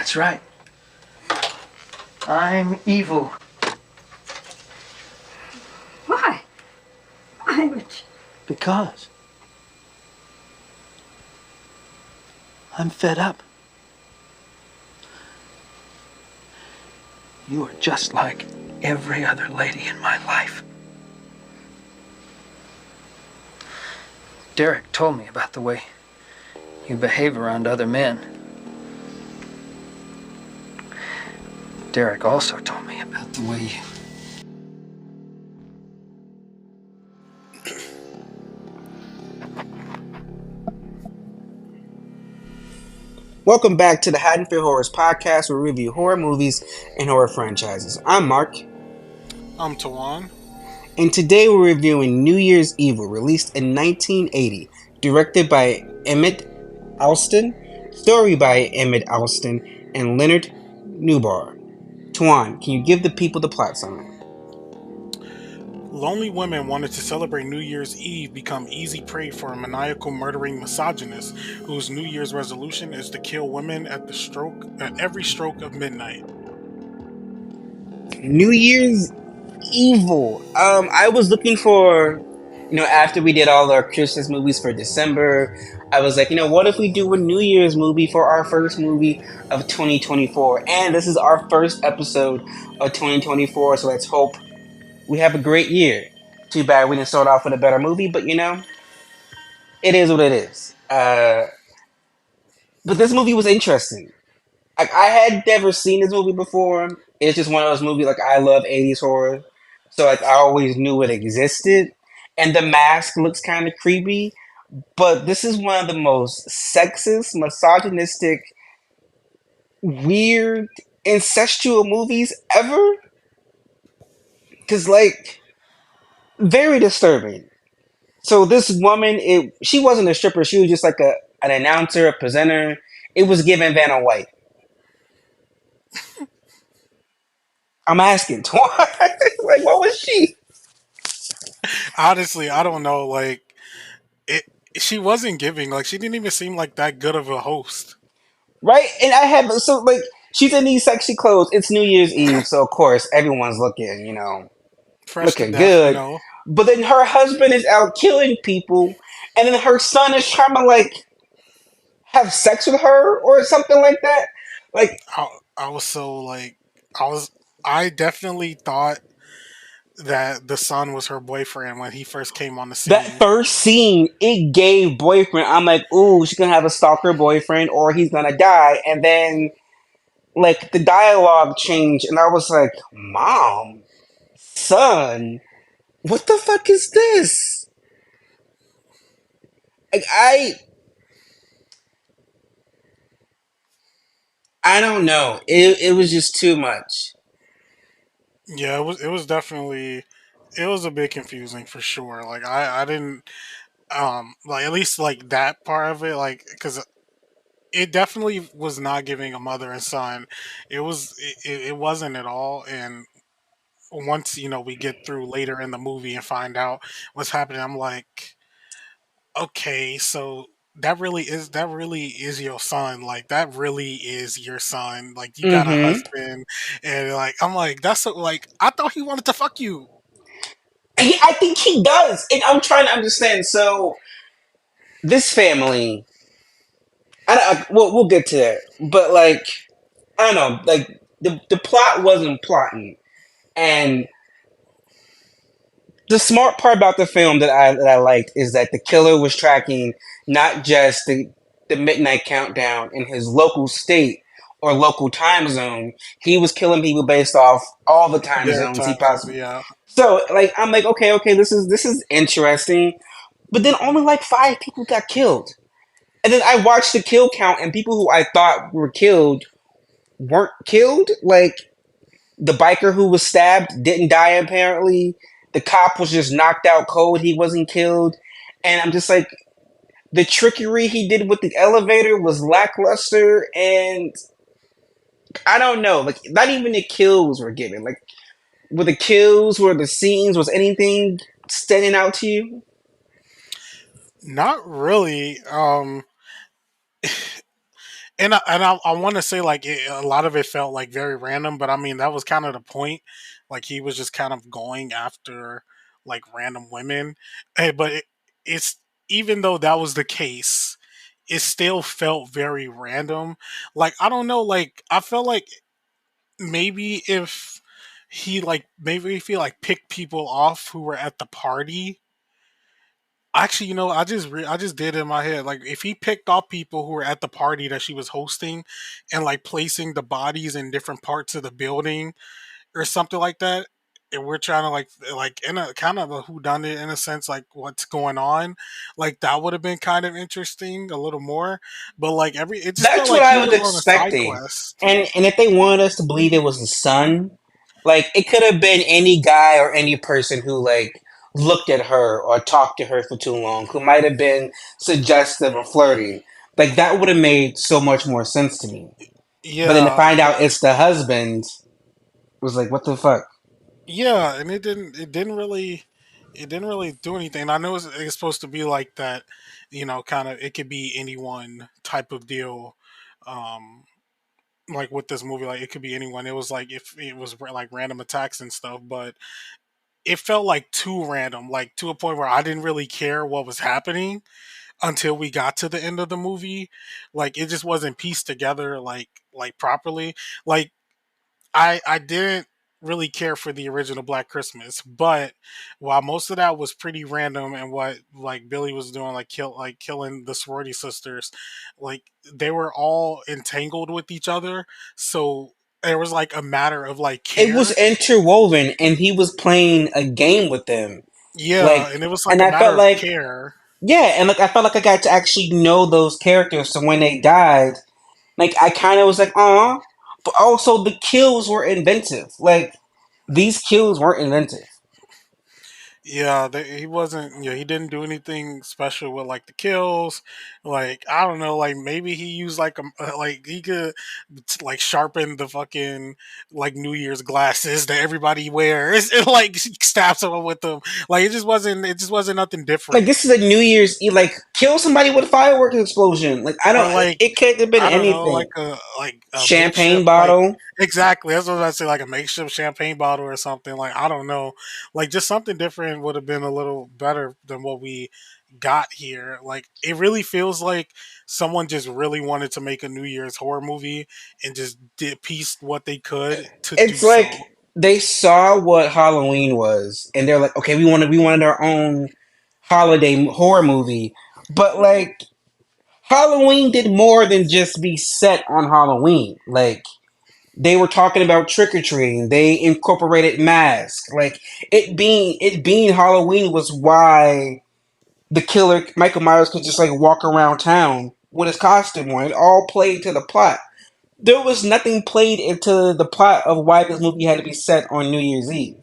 That's right. I'm evil. Why? Why would you? Because I'm fed up. You are just like every other lady in my life. Derek told me about the way you behave around other men. Derek also told me about the way you... Welcome back to the Haddonfield Horrors podcast, where we review horror movies and horror franchises. I'm Mark, I'm Tawan. and today we're reviewing New Year's Evil, released in 1980, directed by Emmett Alston, story by Emmett Alston and Leonard Newbar. Tawan, can you give the people the plot summary? Lonely women wanted to celebrate New Year's Eve become easy prey for a maniacal murdering misogynist whose New Year's resolution is to kill women at every stroke of midnight. New Year's Evil. I was looking for, after we did all our Christmas movies for December, I was like, what if we do a New Year's movie for our first movie of 2024? And this is our first episode of 2024, so let's hope we have a great year. Too bad we didn't start off with a better movie, but it is what it is. But this movie was interesting. Like, I had never seen this movie before. It's just one of those movies, like, I love 80s horror. So, like, I always knew it existed. And the mask looks kind of creepy. But this is one of the most sexist, misogynistic, weird, incestual movies ever. Because, like, very disturbing. So this woman, she wasn't a stripper. She was just like an announcer, a presenter. It was given Vanna White. I'm asking, like, what was she? Honestly, I don't know. Like, it, she wasn't giving. Like, she didn't even seem like that good of a host. Right? And I have, so, like, she's in these sexy clothes. It's New Year's Eve, so of course everyone's looking, Fresh to looking death, you good. know. But then her husband is out killing people, and then her son is trying to, like, have sex with her or something like that. Like, I, I was so like, I was. I definitely thought that the son was her boyfriend when he first came on the that scene. first scene, it gave boyfriend. I'm like, ooh, she's gonna have a stalker boyfriend, or he's gonna die. And then, like, the dialogue changed, and I was like, Mom, son, what the fuck is this? Like, I don't know. It was just too much. Yeah, it was definitely it was a bit confusing for sure. Like I didn't like at least like that part of it like because it definitely was not giving a mother and son. It wasn't at all. And once we get through later in the movie and find out what's happening, I'm like, okay, so that really is your son. Like that really is your son. Like you got a Mm-hmm. husband, and like I'm like that's so, like I thought he wanted to fuck you. I think he does, and I'm trying to understand. So this family, we'll get to that, but, like, I don't know, like, the plot wasn't plotting, and the smart part about the film that I liked is that the killer was tracking not just the midnight countdown in his local state or local time zone. He was killing people based off all the time Their zones he time zone, possibly. yeah. So, like, I'm like, okay, this is interesting. But then only like 5 people got killed. And then I watched the kill count, and people who I thought were killed weren't killed. Like, the biker who was stabbed didn't die, apparently. The cop was just knocked out cold. He wasn't killed. And I'm just like, the trickery he did with the elevator was lackluster. And I don't know. Like, not even the kills were given. Like, were the kills, were the scenes, was anything standing out to you? Not really. And I want to say like a lot of it felt like very random, but I mean that was kind of the point. Like he was just kind of going after like random women, but it's even though that was the case, it still felt very random. Like I don't know, like I felt like maybe if maybe if he like picked people off who were at the party. Actually, I just did in my head like if he picked off people who were at the party that she was hosting, and like placing the bodies in different parts of the building or something like that, and we're trying to like in a kind of a whodunit in a sense, like what's going on, like that would have been kind of interesting a little more. But like it just felt That's what like he I was was on a side expecting. quest. And if they wanted us to believe it was the son, like it could have been any guy or any person who like looked at her or talked to her for too long, who might have been suggestive or flirting. Like that would have made so much more sense to me. But then to Yeah, find out it's the husband was like, what the fuck? yeah, and it didn't really do anything. I know it's supposed to be like that, kind of it could be anyone type of deal. Um, like with this movie, like it could be anyone. It was like if it was like random attacks and stuff, but it felt like too random, like to a point where I didn't really care what was happening until we got to the end of the movie. Like it just wasn't pieced together like properly. Like I didn't really care for the original Black Christmas, but while most of that was pretty random and what like Billy was doing, like killing the sorority sisters, like they were all entangled with each other, so there was like a matter of like It was care. interwoven and he was playing a game with them. Yeah, Like and it was like and a I matter felt of like care. yeah, and like I felt like I got to actually know those characters. So when they died, like I kind of was like, "Aw," but also the kills were inventive. Like these kills weren't inventive. Yeah, he wasn't. Yeah, he didn't do anything special with like the kills. Like I don't know. Like maybe he used like like he could like sharpen the fucking like New Year's glasses that everybody wears. And like stab someone with them. Like it just wasn't. It just wasn't nothing Like different. this is a New Year's Eve. Like kill somebody with a fireworks explosion. Like I Or don't. like It could have been I don't know, anything. like a Champagne makeshift, like bottle. exactly. That's what I say, like a makeshift champagne bottle or something. Like I don't know, like just something different would have been a little better than what we got here. Like it really feels like someone just really wanted to make a New Year's horror movie and just did pieced what they could to do It's so. like they saw what Halloween was, and they're like, okay, we wanted our own holiday horror movie, but like Halloween did more than just be set on Halloween. Like they were talking about trick or treating. They incorporated masks. Like it being Halloween was why the killer Michael Myers could just like walk around town with his costume on. It all played to the plot. There was nothing played into the plot of why this movie had to be set on New Year's Eve.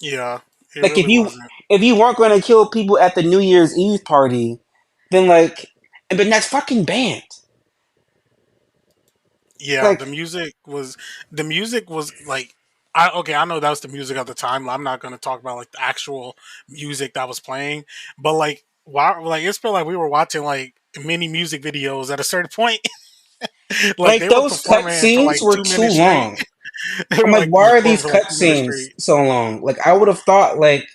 Yeah, it Like really wasn't. if you weren't going to kill people at the New Year's Eve party, then like and then that's fucking banned. Yeah, Like the music was like I okay, I know that was the music at the time. I'm not gonna talk about like the actual music that was playing, but like why like it's felt like we were watching like mini music videos at a certain point. Like like they were those performing for cutscenes like were 2 minutes too straight. long. They I'm were like, like why are performing these for like 2 minutes cutscenes straight. so long? Like I would have thought like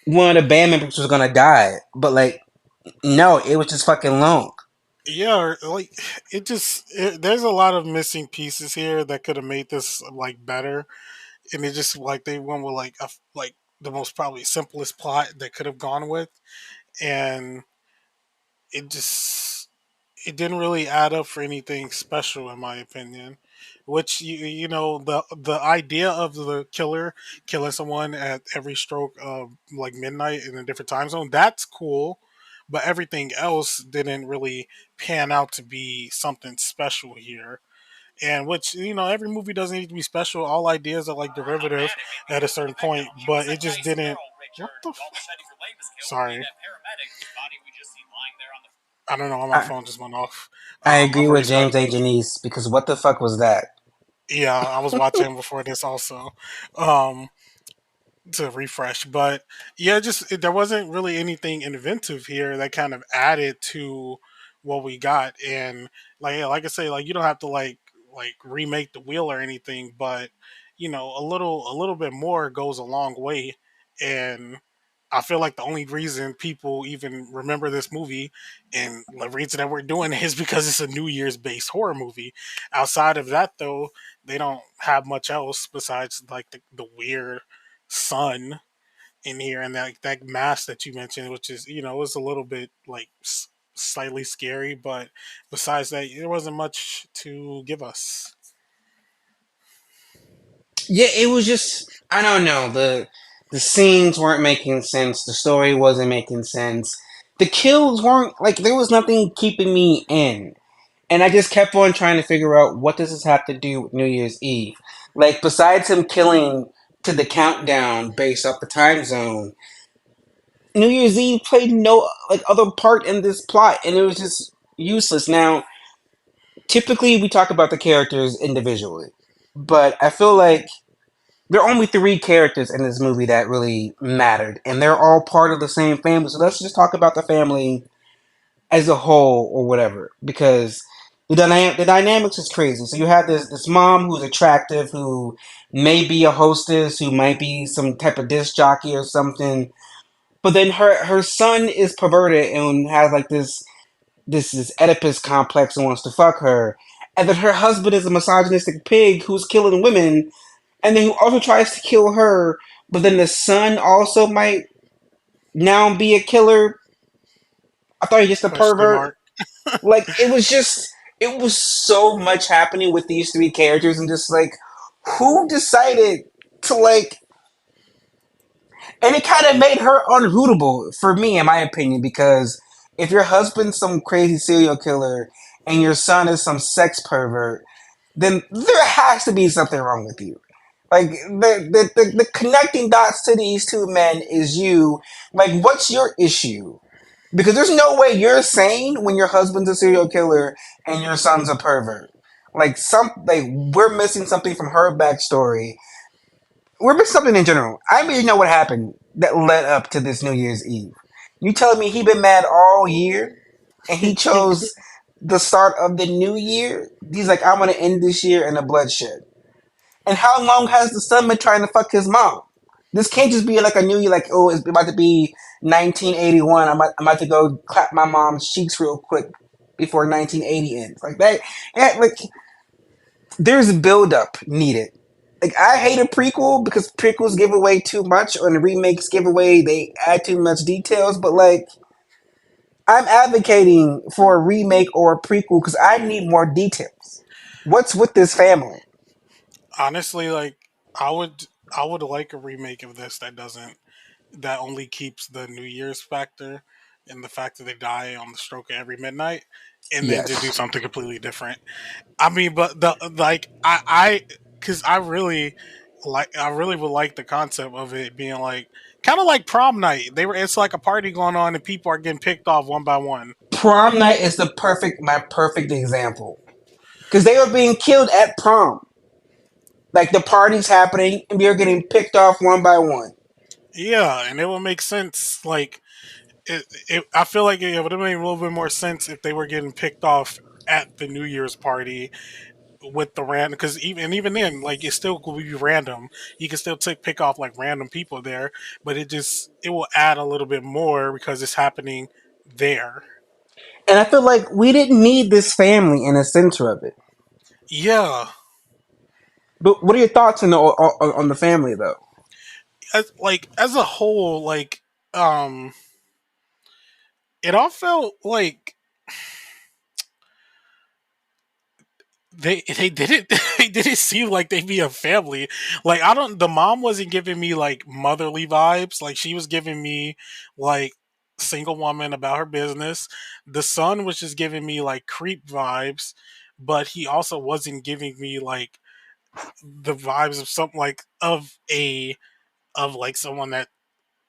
one of the band members was gonna die, but like no, it was just fucking long. Yeah, like there's a lot of missing pieces here that could have made this like better, and it just like they went with like like the most probably simplest plot they could have gone with, and it just it didn't really add up for anything special in my opinion. Which the idea of the killer killing someone at every stroke of like midnight in a different time zone, that's cool, but everything else didn't really pan out to be something special here. And which every movie doesn't need to be special. All ideas are like derivative at a certain point, but it just didn't. What the? Sorry, I don't know why my I, phone just went off. I I've agree already with started. James A. Janice because what the fuck was that? Yeah, I was watching before this also, um, to refresh. But yeah, there wasn't really anything inventive here that kind of added to what we got. And like yeah, like I say, like you don't have to like remake the wheel or anything, but a little bit more goes a long way. And I feel like the only reason people even remember this movie and the reason that we're doing it is because it's a New Year's based horror movie. Outside of that, though, they don't have much else besides like the weird sun in here and that mask that you mentioned, which is was a little bit like slightly scary, but besides that, there wasn't much to give us. Yeah, it was just I don't know. The scenes weren't making sense. The story wasn't making sense. The kills weren't like there was nothing keeping me in. And I just kept on trying to figure out what does this have to do with New Year's Eve? Like besides him killing to the countdown based off the time zone, New Year's Eve played no like other part in this plot and it was just useless. Now, typically we talk about the characters individually, but I feel like there are only three characters in this movie that really mattered, and they're all part of the same family. So let's just talk about the family as a whole, or whatever, because the dynamics is crazy. So you have this mom who's attractive, who may be a hostess, who might be some type of disc jockey or something, but then her son is perverted and has like this Oedipus complex and wants to fuck her. And then her husband is a misogynistic pig who's killing women, and then who also tries to kill her. But then the son also might now be a killer. I thought he was just a Question pervert. mark. Like it was so much happening with these three characters, and just like who decided to like, and it kind of made her unrootable for me, in my opinion, because if your husband's some crazy serial killer and your son is some sex pervert, then there has to be something wrong with you. Like the connecting dots to these two men is you. Like, what's your issue? Because there's no way you're sane when your husband's a serial killer and your son's a pervert. Like we're missing something from her backstory. We're missing something in general. I mean, you know what happened that led up to this New Year's Eve. You telling me he been mad all year and he chose the start of the new year? He's like, I'm gonna end this year in a bloodshed. And how long has the son been trying to fuck his mom? This can't just be like a new year, like, oh, it's about to be 1981. I'm about to go clap my mom's cheeks real quick before 1980 ends. Like that, yeah, like, there's build up needed. Like, I hate a prequel because prequels give away too much, or the remakes give away, they add too much details, but like, I'm advocating for a remake or a prequel because I need more details. What's with this family? Honestly, like I would I would like a remake of this that only keeps the New Year's factor and the fact that they die on the stroke of every midnight, and then to do Yes. something completely different. I mean, but the like I because I really would like the concept of it being like kind of like prom night. It's like a party going on and people are getting picked off one by one. Prom night is my perfect example because they were being killed at prom. Like the party's happening and we are getting picked off one by one. Yeah, and it would make sense. Like I feel like it would have made a little bit more sense if they were getting picked off at the New Year's party with the random, because even then, like it still could be random. You can still pick off like random people there, but it will add a little bit more because it's happening there. And I feel like we didn't need this family in the center of it. Yeah, But what are your thoughts on the family though? as a whole, like um, it all felt like they didn't they didn't seem like they'd be a family. Like I don't the mom wasn't giving me like motherly vibes. Like she was giving me like single woman about her business. The son was just giving me like creep vibes, but he also wasn't giving me like the vibes of something like of like someone that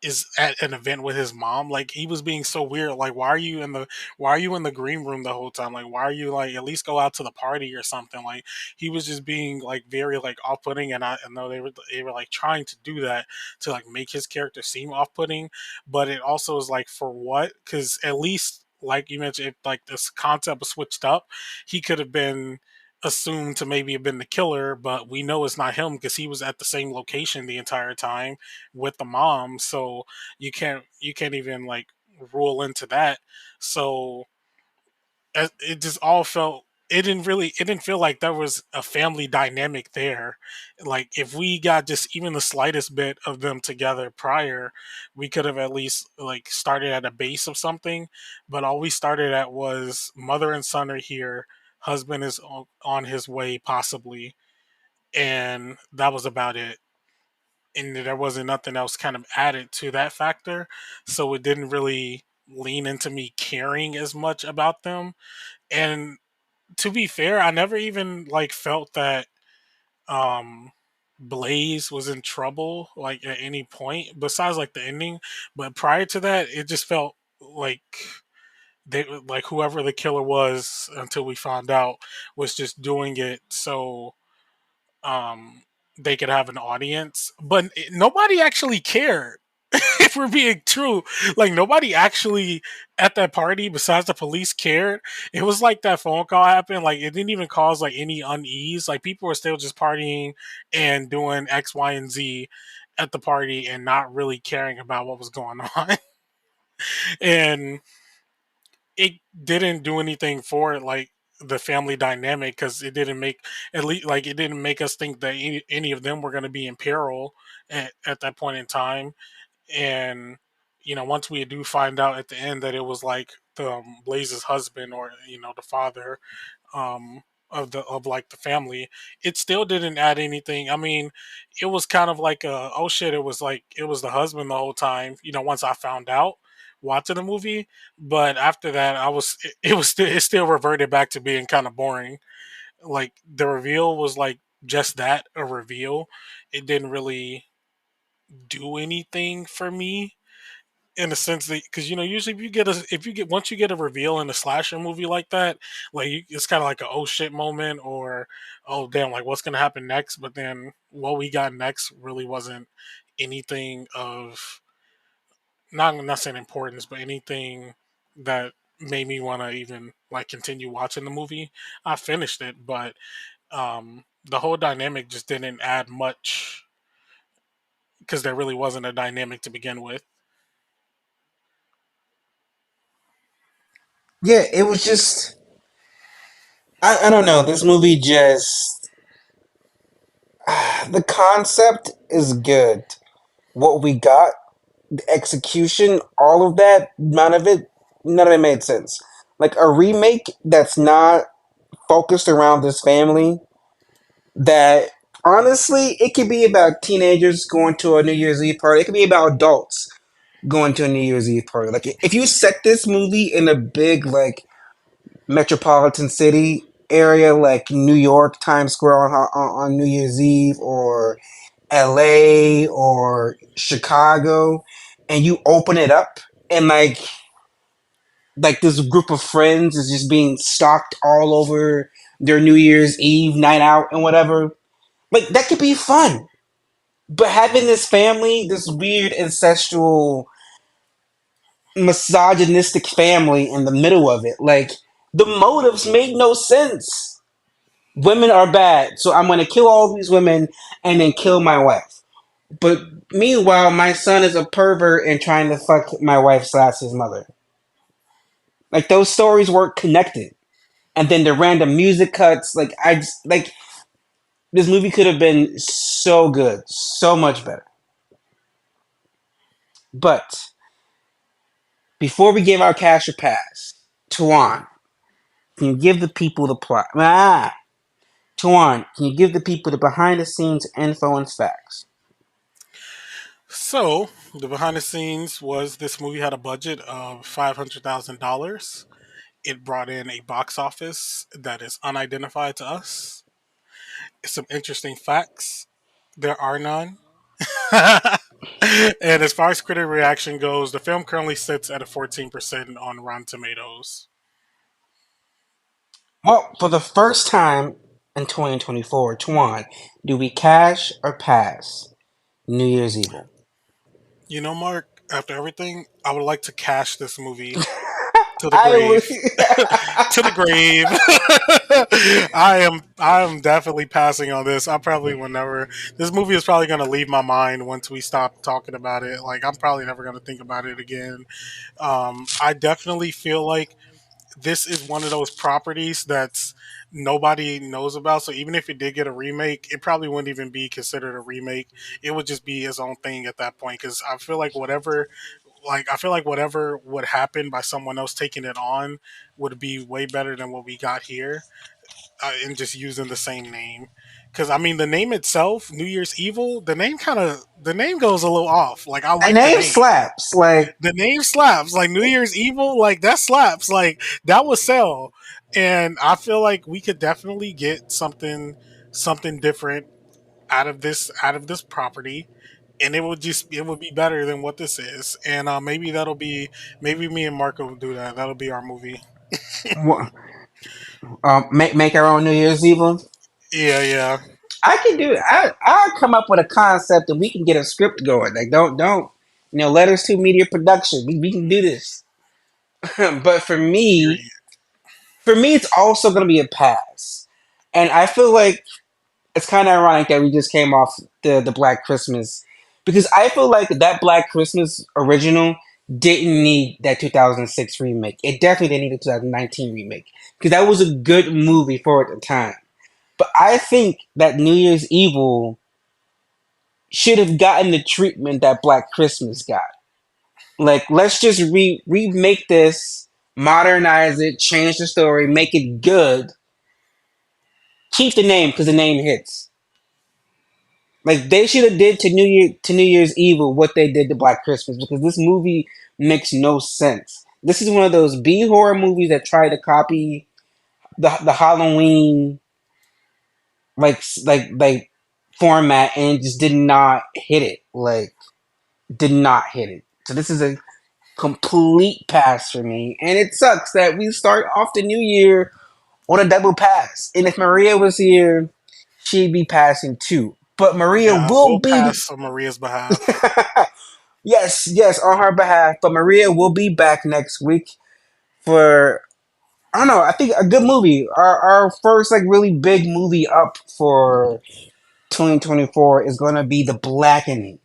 is at an event with his mom. Like he was being so weird. Like why are you in the green room the whole time? Like why are you like at least go out to the party or something? Like he was just being like very like off putting, and I know they were like trying to do that to like make his character seem off putting, but it also is like for what? Because at least like you mentioned, if like this concept was switched up, he could have been assumed to maybe have been the killer, but we know it's not him because he was at the same location the entire time with the mom. So you can't even like rule into that. So it just all felt, it didn't feel like there was a family dynamic there. Like if we got just even the slightest bit of them together prior, we could have at least like started at a base of something. But all we started at was mother and son are here, husband is on his way possibly, and that was about it. And there wasn't nothing else kind of added to that factor, so it didn't really lean into me caring as much about them. And to be fair, I never even like felt that um Blaze was in trouble like at any point besides like the ending. But prior to that, it just felt like they, like whoever the killer was until we found out, was just doing it so um they could have an audience. But nobody actually cared. If we're being true, like nobody actually at that party besides the police cared. It was like that phone call happened, like it didn't even cause like any unease. Like people were still just partying and doing X, Y, and Z at the party and not really caring about what was going on. And it didn't do anything for it, like the family dynamic, because it didn't make, at least like it didn't make us think that any of them were going to be in peril at that point in time. And once we do find out at the end that it was like the Blaze's husband, or the father, um of like the family, it still didn't add anything. I mean, it was kind of like oh shit, it was like it was the husband the whole time, once I found out watching the movie. But after that, it still reverted back to being kind of boring. Like the reveal was like just that, a reveal. It didn't really do anything for me, in a sense that, because usually if you get once you get a reveal in a slasher movie like that, like it's kind of like a oh shit moment, or oh damn, like what's gonna happen next. But then what we got next really wasn't anything of, not saying importance, but anything that made me want to even like continue watching the movie. I finished it, but the whole dynamic just didn't add much, because there really wasn't a dynamic to begin with. Yeah, it was just I don't know. This movie just the concept is good. What we got, the execution, all of that, none of it made sense. Like a remake that's not focused around this family, that honestly, it could be about teenagers going to a New Year's Eve party. It could be about adults going to a New Year's Eve party. Like if you set this movie in a big like metropolitan city area like New York, Times Square on New Year's Eve, or LA or Chicago, and you open it up and like this group of friends is just being stalked all over their New Year's Eve night out and whatever. Like that could be fun. But having this family, this weird ancestral misogynistic family in the middle of it, like the motives made no sense. Women are bad, so I'm gonna kill all these women and then kill my wife. But meanwhile, my son is a pervert and trying to fuck my wife slash his mother. Like those stories weren't connected. And then the random music cuts, like I just like this movie could have been so good, so much better. But before we give our cash or pass, Tuan, can you give the people the plot? Tuan, can you give the people the behind the scenes info and facts? So the behind the scenes was, this movie had a budget of $500,000. It brought in a box office that is unidentified to us. Some interesting facts: there are none. And as far as critic reaction goes, the film currently sits at a 14% on Rotten Tomatoes. Well, for the first time in 2024, Tuan, do we cash or pass New Year's Evil? Mark, after everything, I would like to cash this movie to the I would. grave. To the grave. I am definitely passing on this. I probably will never. This movie is probably going to leave my mind once we stop talking about it. Like I'm probably never going to think about it again. I definitely feel like this is one of those properties that's nobody knows about. So even if it did get a remake, it probably wouldn't even be considered a remake. It would just be its own thing at that point. Because I feel like whatever would happen by someone else taking it on would be way better than what we got here, and just using the same name. Because I mean, the name itself, New Year's Evil, the name goes a little off. Like I The like the name name. slaps. Like The name slaps. Like New Year's Evil, like that slaps. Like that would sell. And I feel like we could definitely get something different out of this property, and it would be better than what this is. And maybe that'll be maybe me and Marco will do that. That'll be our movie. make our own New Year's Evil. Yeah, yeah, I can do it. I'll come up with a concept and we can get a script going. Like don't letters to media production. We can do this. But period. for me, it's also going to be a pass. And I feel like it's kind of ironic that we just came off the Black Christmas because I feel like that Black Christmas original didn't need that 2006 remake. It definitely didn't need the 2019 remake because that was a good movie for at the time. But I think that New Year's Evil should have gotten the treatment that Black Christmas got. Like, let's just remake this, modernize it, change the story, make it good. Keep the name because the name hits. Like they should have did to New Year's Evil what they did to Black Christmas because this movie makes no sense. This is one of those B horror movies that try to copy the Halloween like format and just did not hit it. Like did not hit it. So this is a complete pass for me, and it sucks that we start off the new year on a double pass. And if Maria was here, she'd be passing too. But Maria Yeah, will we'll be pass on Maria's behalf. yes, on her behalf. But Maria will be back next week for I don't know. I think a good movie. Our first like really big movie up for 2024 is going to be The Blackening.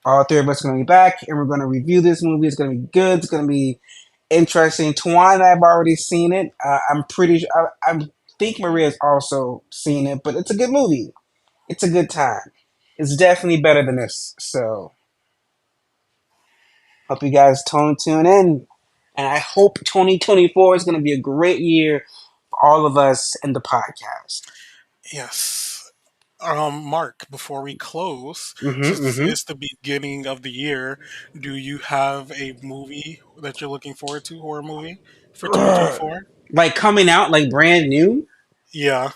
All three of us are going to be back, and we're going to review this movie. It's going to be good. It's going to be interesting. Twan and I have already seen it. I'm pretty sure. I think Maria's also seen it, but it's a good movie. It's a good time. It's definitely better than this. So hope you guys tune in, and I hope 2024 is going to be a great year for all of us in the podcast. Yes. Mark, before we close, Hmm since hmm it's the beginning of the year, do you have a movie that you're looking forward to, horror movie for 2024? Like coming out like brand new. Yeah.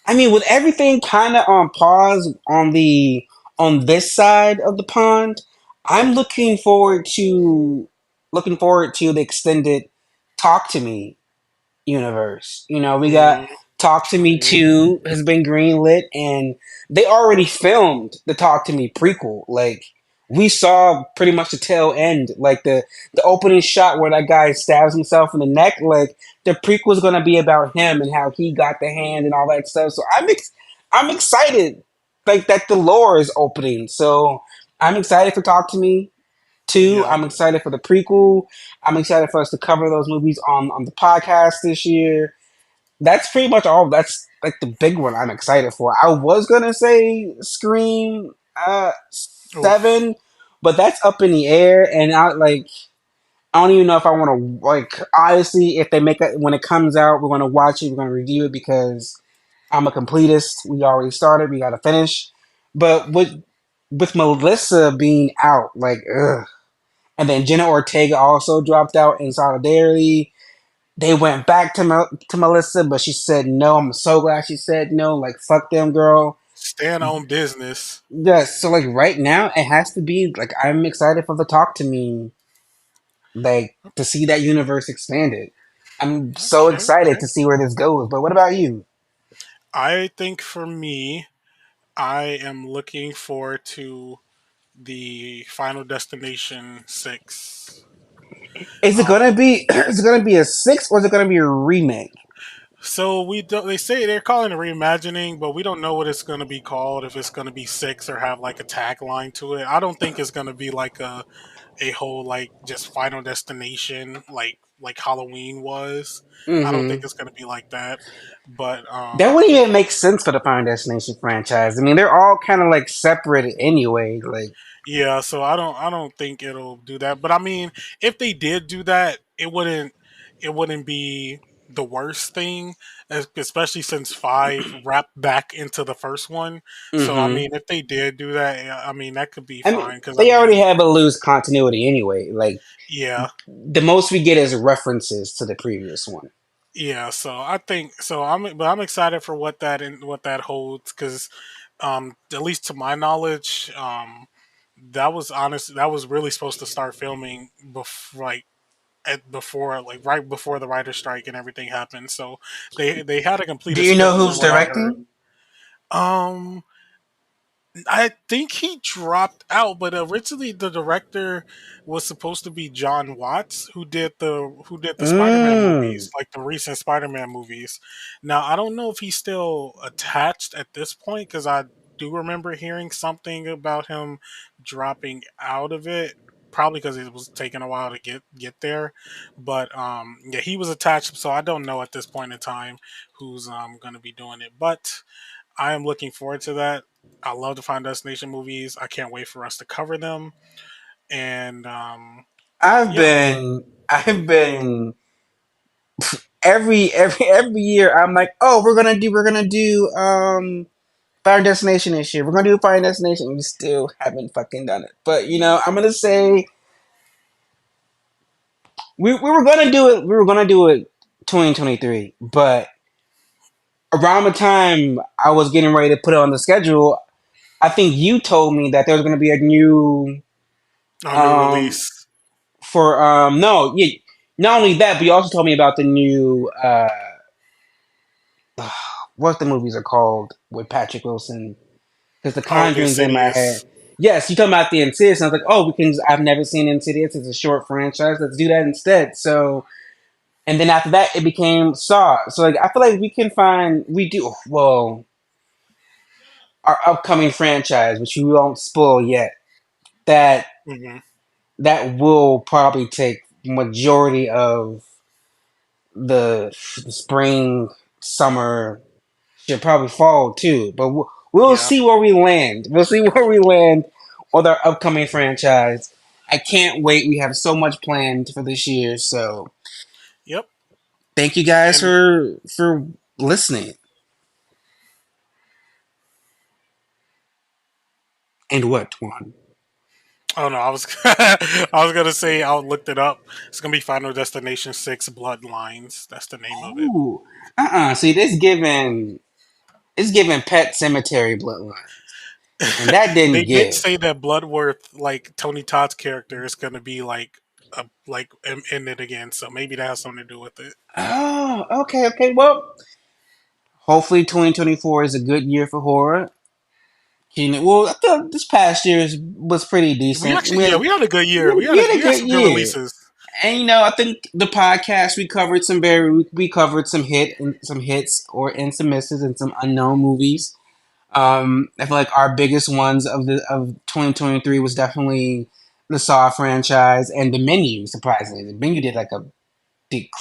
I mean, with everything kind of on pause on this side of the pond, I'm looking forward to the extended Talk to Me universe. We got Mm, Talk to Me true. 2 has been greenlit and they already filmed the Talk to Me prequel. Like we saw pretty much the tail end, like the opening shot where that guy stabs himself in the neck. Like the prequel is going to be about him and how he got the hand and all that stuff. So I'm excited, like that the lore is opening. So I'm excited for Talk to Me 2. Yeah. I'm excited for the prequel. I'm excited for us to cover those movies on the podcast this year. That's pretty much all. That's like the big one I'm excited for. I was gonna say Scream Oof. 7, but that's up in the air, and I don't even know if I want to like honestly. If they make it when it comes out, we're gonna watch it. We're gonna review it because I'm a completist. We already started. We gotta finish. But with Melissa being out, like ugh. And then Jenna Ortega also dropped out in solidarity. They went back to Melissa, but she said no. I'm so glad she said no. Like fuck them, girl. Stand on business. Yes. So like right now, it has to be like I'm excited for the Talk to Me, like to see that universe expanded. I'm so Okay, excited okay. to see where this goes. But what about you? I think for me, I am looking forward to the Final Destination 6. Is it gonna be? Is it gonna be a 6 or is it gonna be a remake? So we do, they say they're calling it reimagining, but we don't know what it's going to be called. If it's going to be six or have like a tagline to it, I don't think it's going to be like a whole like just Final Destination like Halloween was. I don't think Hmm. it's going to be like that. But That wouldn't even make sense for the Final Destination franchise. I mean, they're all kind of like separate anyway. Like, yeah, so I don't think it'll do that. But I mean, if they did do that, it wouldn't be the worst thing, especially since five wrapped back into the first one. So I hmm mean, if they did do that, yeah, I mean that could be I mean, fine because I they already mean, have a loose continuity anyway. Like, yeah, the most we get is references to the previous one. yeah. So I think so. I'm excited for what that and what that holds because at least to my knowledge, that was really supposed to start filming before before right before the writer strike and everything happened. So they had a Do completed you know script from who's what I heard. directing? Um, I think he dropped out, but originally the director was supposed to be John Watts, who did the Spider-Man Mm. movies, like the recent Spider-Man movies. Now I don't know if he's still attached at this point because I do remember hearing something about him dropping out of it. Probably because it was taking a while to get there, but yeah, he was attached. So I don't know at this point in time who's going to be doing it, but I am looking forward to that. I love the Final Destination movies. I can't wait for us to cover them. And yeah, I've been every year. I'm like, oh, we're gonna do Fire Destination this year. We're gonna do Fire Destination. We still haven't fucking done it. But I'm gonna say we were gonna do it. We were gonna do it 2023, but around the time I was getting ready to put it on the schedule, I think you told me that there was gonna be a new a new um release. for no, yeah, not only that, but you also told me about the new what the movies are called with Patrick Wilson, because The Oh, the Conjuring's in my head. Insidious. Yes, you talking about the Insidious, and I was like, oh, we can. I've never seen Insidious. It's a short franchise. Let's do that instead. So, and then after that, it became Saw. So, like, I feel like we do well our upcoming franchise, which we won't spoil yet. That Hmm. that will probably take majority of the spring, summer, should probably fall too. But we'll Yeah. see where we land. We'll see where we land with our upcoming franchise. I can't wait. We have so much planned for this year. So Yep. thank you guys And for listening. And what one? oh no, I was I was gonna say I looked it up. It's gonna be Final Destination Six Bloodlines. That's the name of it. Oh, See, it's given Pet Cemetery Bloodlines, and that They didn't did give. say that Bloodworth, like Tony Todd's character, is gonna be in it again. So maybe that has something to do with it. Oh, okay, okay. Well, hopefully 2024 is a good year for horror. Well, I thought this past year was pretty We decent. actually, yeah, we had a good year. We had a We had good some good year, releases. and I think the podcast we covered some hits or and some misses and some unknown movies. I feel like our biggest ones of 2023 was definitely the Saw franchise and the Menu. Surprisingly, the Menu did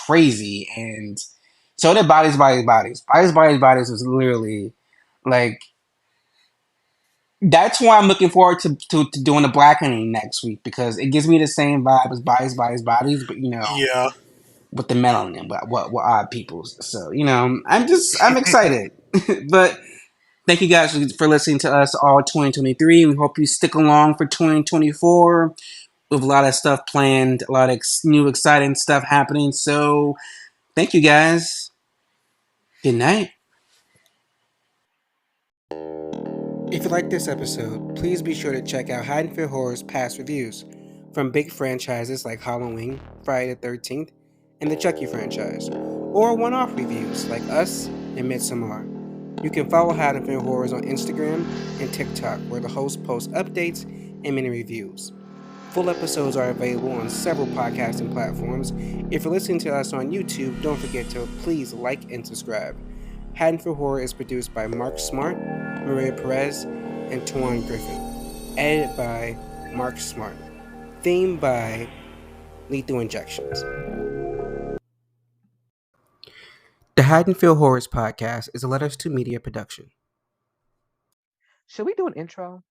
crazy, and so did Bodies was literally like that's why I'm looking forward to doing the blackening next week because it gives me the same vibe as Bodies, but Yeah. with the melanin, what odd people's. So I'm excited. But thank you guys for listening to us all 2023. We hope you stick along for 2024 with a lot of stuff planned, a lot of new exciting stuff happening. So thank you guys. Good night. If you like this episode, please be sure to check out Hiding Fear Horror's past reviews from big franchises like Halloween, Friday the 13th, and the Chucky franchise, or one-off reviews like Us and Midsommar. You can follow Hiding Fear Horrors on Instagram and TikTok, where the host posts updates and mini reviews. Full episodes are available on several podcasting platforms. If you're listening to us on YouTube, don't forget to please like and subscribe. Haddonfield Horror is produced by Mark Smart, Maria Perez, and Tuan Griffin. Edited by Mark Smart. Theme by Lethal Injections. The Haddonfield Horrors podcast is a Letters to Media production. Should we do an intro?